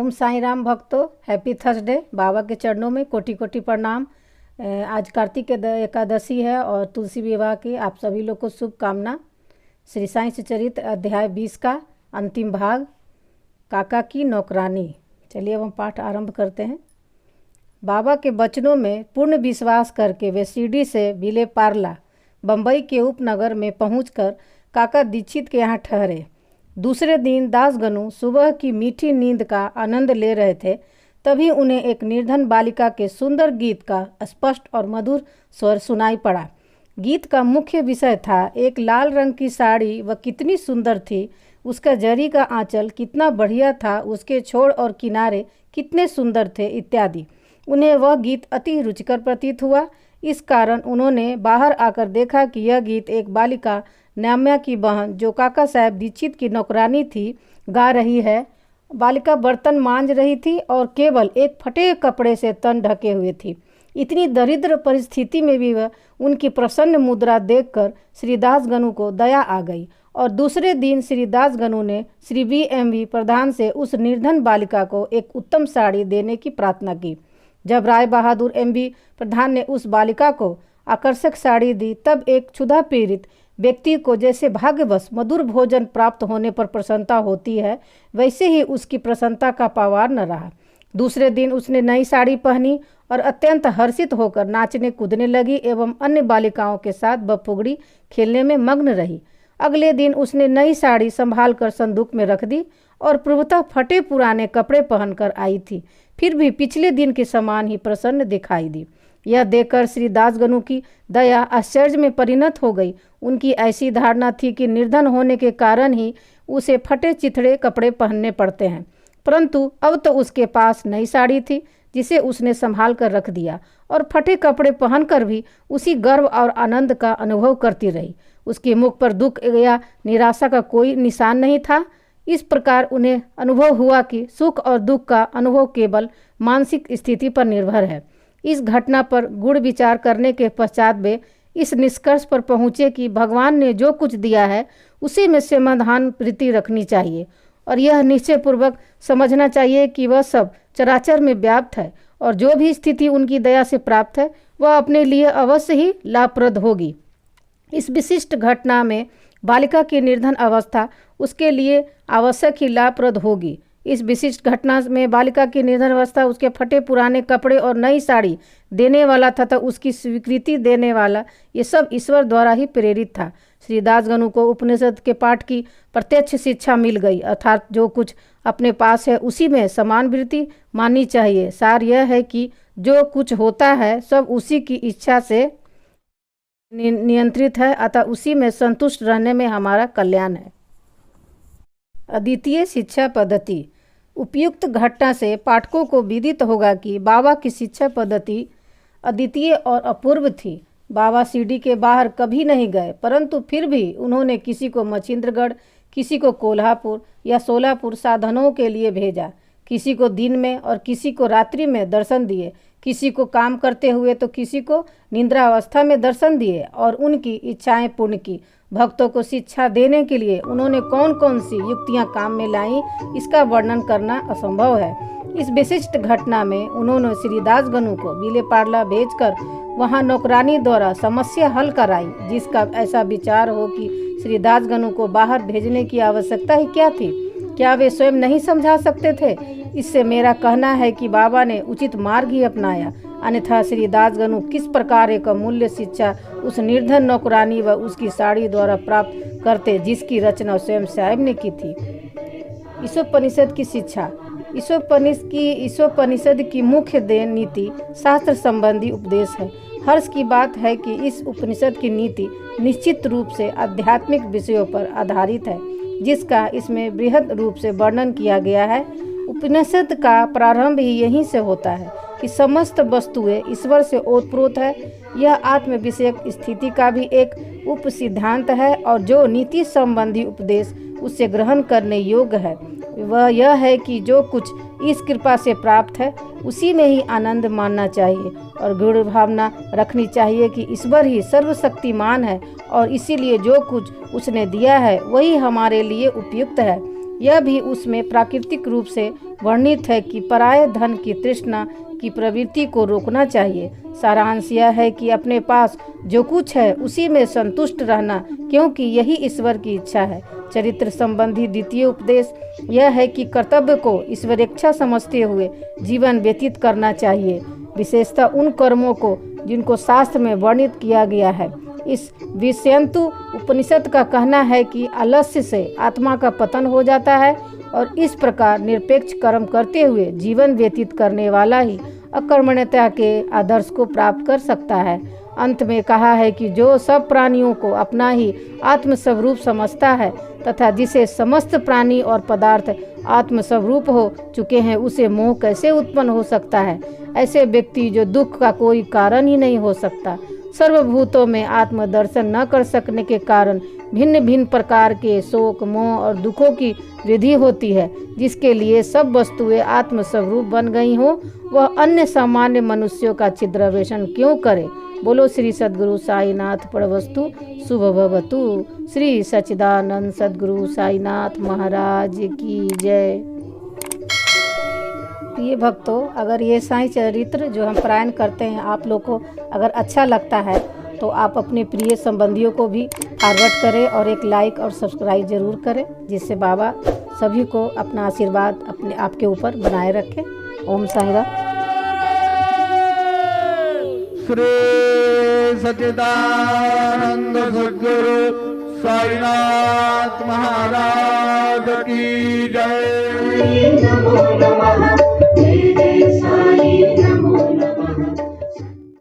ओम साईं राम भक्तों, happy Thursday. बाबा के चरणों में कोटि कोटि प्रणाम। आज कार्तिक एकादशी है और तुलसी विवाह की आप सभी लोग को शुभकामना। श्री साईं चरित अध्याय 20 का अंतिम भाग, काका की नौकरानी। चलिए अब हम पाठ आरंभ करते हैं। बाबा के वचनों में पूर्ण विश्वास करके वे सीढ़ी से विले पारला बम्बई के उपनगर में पहुंचकर काका दीक्षित के यहाँ ठहरे। दूसरे दिन दासगनु सुबह की मीठी नींद का आनंद ले रहे थे, तभी उन्हें एक निर्धन बालिका के सुंदर गीत का स्पष्ट और मधुर स्वर सुनाई पड़ा। गीत का मुख्य विषय था एक लाल रंग की साड़ी, वह कितनी सुंदर थी, उसका जरी का आंचल कितना बढ़िया था, उसके छोर और किनारे कितने सुंदर थे इत्यादि। उन्हें वह गीत अति रुचिकर प्रतीत हुआ। इस कारण उन्होंने बाहर आकर देखा कि यह गीत एक बालिका न्याम्या की बहन, जो काका साहब दीक्षित की नौकरानी थी, गा रही है। बालिका बर्तन मांज रही थी और केवल एक फटे कपड़े से तन ढके हुए थी। इतनी दरिद्र परिस्थिति में भी वह उनकी प्रसन्न मुद्रा देखकर श्री दासगनु को दया आ गई और दूसरे दिन श्री दासगनु ने श्री BMV प्रधान से उस निर्धन बालिका को एक उत्तम साड़ी देने की प्रार्थना की। जब राय बहादुर MV प्रधान ने उस बालिका को आकर्षक साड़ी दी, तब एक क्षुधा पीड़ित व्यक्ति को जैसे भाग्यवश मधुर भोजन प्राप्त होने पर प्रसन्नता होती है, वैसे ही उसकी प्रसन्नता का पावार न रहा। दूसरे दिन उसने नई साड़ी पहनी और अत्यंत हर्षित होकर नाचने कूदने लगी एवं अन्य बालिकाओं के साथ बफुगड़ी खेलने में मग्न रही। अगले दिन उसने नई साड़ी संभाल कर संदूक में रख दी और पूर्वतः फटे पुराने कपड़े पहनकर आई थी, फिर भी पिछले दिन के समान ही प्रसन्न दिखाई दी। यह देखकर श्री दासगनु की दया आश्चर्य में परिणत हो गई। उनकी ऐसी धारणा थी कि निर्धन होने के कारण ही उसे फटे चिथड़े कपड़े पहनने पड़ते हैं, परंतु अब तो उसके पास नई साड़ी थी जिसे उसने संभाल कर रख दिया और फटे कपड़े पहनकर भी उसी गर्व और आनंद का अनुभव करती रही। उसके मुख पर दुख या निराशा का कोई निशान नहीं था। इस प्रकार उन्हें अनुभव हुआ कि सुख और दुख का अनुभव केवल मानसिक स्थिति पर निर्भर है। इस घटना पर गूढ़ विचार करने के पश्चात वे इस निष्कर्ष पर पहुँचे कि भगवान ने जो कुछ दिया है उसी में समाधान प्रीति रखनी चाहिए और यह निश्चयपूर्वक समझना चाहिए कि वह सब चराचर में व्याप्त है और जो भी स्थिति उनकी दया से प्राप्त है वह अपने लिए अवश्य ही लाभप्रद होगी। इस विशिष्ट घटना में बालिका की निर्धन अवस्था उसके लिए आवश्यक ही लाभप्रद होगी। इस विशिष्ट घटना में बालिका की निर्धन अवस्था उसके फटे पुराने कपड़े और नई साड़ी देने वाला तथा उसकी स्वीकृति देने वाला, ये सब ईश्वर द्वारा ही प्रेरित था। श्री दासगनु को उपनिषद के पाठ की प्रत्यक्ष शिक्षा मिल गई, अर्थात जो कुछ अपने पास है उसी में समान वृत्ति माननी चाहिए। सार यह है कि जो कुछ होता है सब उसी की इच्छा से नियंत्रित है, अतः उसी में संतुष्ट रहने में हमारा कल्याण है। अद्वितीय शिक्षा पद्धति। उपयुक्त घटना से पाठकों को विदित होगा कि बाबा की शिक्षा पद्धति अद्वितीय और अपूर्व थी। बाबा सीढ़ी के बाहर कभी नहीं गए, परंतु फिर भी उन्होंने किसी को मच्छिंद्रगढ़, किसी को कोल्हापुर या सोलापुर साधनों के लिए भेजा, किसी को दिन में और किसी को रात्रि में दर्शन दिए, किसी को काम करते हुए तो किसी को निद्रावस्था में दर्शन दिए और उनकी इच्छाएं पूर्ण की। भक्तों को शिक्षा देने के लिए उन्होंने कौन कौन सी युक्तियां काम में लाई, इसका वर्णन करना असंभव है। इस विशिष्ट घटना में उन्होंने श्री दासगनु को विले पारला भेजकर वहां नौकरानी द्वारा समस्या हल कराई, जिसका ऐसा विचार हो कि श्री दासगनु को बाहर भेजने की आवश्यकता ही क्या थी। क्या वे स्वयं नहीं समझा सकते थे? इससे मेरा कहना है कि बाबा ने उचित मार्ग ही अपनाया, अन्यथा श्री दासगनु किस प्रकार एक अमूल्य शिक्षा उस निर्धन नौकरानी व उसकी साड़ी द्वारा प्राप्त करते, जिसकी रचना स्वयं साहिब ने की थी। ईशोपनिषद की शिक्षा। ईशोपनिषद की मुख्य देन नीति शास्त्र संबंधी उपदेश है। हर्ष की बात है कि इस उपनिषद की नीति निश्चित रूप से आध्यात्मिक विषयों पर आधारित है, जिसका इसमें बृहद रूप से वर्णन किया गया है। उपनिषद का प्रारंभ ही यहीं से होता है कि समस्त वस्तुएं ईश्वर से ओतप्रोत है। यह आत्म विषयक स्थिति का भी एक उप सिद्धांत है और जो नीति संबंधी उपदेश उससे ग्रहण करने योग्य है वह यह है कि जो कुछ इस कृपा से प्राप्त है उसी में ही आनंद मानना चाहिए और गूढ़ भावना रखनी चाहिए कि ईश्वर ही सर्वशक्तिमान है और इसीलिए जो कुछ उसने दिया है वही हमारे लिए उपयुक्त है। यह भी उसमें प्राकृतिक रूप से वर्णित है कि पराये धन की तृष्णा की प्रवृत्ति को रोकना चाहिए। सारांश यह है कि अपने पास जो कुछ है उसी में संतुष्ट रहना, क्योंकि यही ईश्वर की इच्छा है। चरित्र संबंधी द्वितीय उपदेश यह है कि कर्तव्य को ईश्वरेच्छा समझते हुए जीवन व्यतीत करना चाहिए, विशेषतः उन कर्मों को जिनको शास्त्र में वर्णित किया गया है। इस विषयंतु उपनिषद का कहना है कि आलस्य से आत्मा का पतन हो जाता है और इस प्रकार निरपेक्ष कर्म करते हुए जीवन व्यतीत करने वाला ही अकर्मण्यता के आदर्श को प्राप्त कर सकता है। अंत में कहा है कि जो सब प्राणियों को अपना ही आत्मस्वरूप समझता है तथा जिसे समस्त प्राणी और पदार्थ आत्मस्वरूप हो चुके हैं, उसे मोह कैसे उत्पन्न हो सकता है। ऐसे व्यक्ति जो दुख का कोई कारण ही नहीं हो सकता। सर्वभूतों में आत्मदर्शन न कर सकने के कारण भिन्न भिन्न प्रकार के शोक, मोह और दुखों की वृद्धि होती है। जिसके लिए सब वस्तुएं आत्मस्वरूप बन गई हो, वह अन्य सामान्य मनुष्यों का छिद्रवेशन क्यों करे। बोलो श्री सद्गुरु साईनाथ प्रणवस्तु शुभ भवतु। श्री सच्चिदानंद सद्गुरु साईनाथ महाराज की जय। प्रिय भक्तों, अगर ये साईं चरित्र जो हम पारायण करते हैं आप लोग को अगर अच्छा लगता है तो आप अपने प्रिय संबंधियों को भी फॉरवर्ड करें और एक लाइक और सब्सक्राइब जरूर करें, जिससे बाबा सभी को अपना आशीर्वाद अपने आपके ऊपर बनाए रखें। ओम साईं राम। श्री सच्चिदानंद सद्गुरु साईनाथ महाराज की जय। नमो नमः जय जय साई।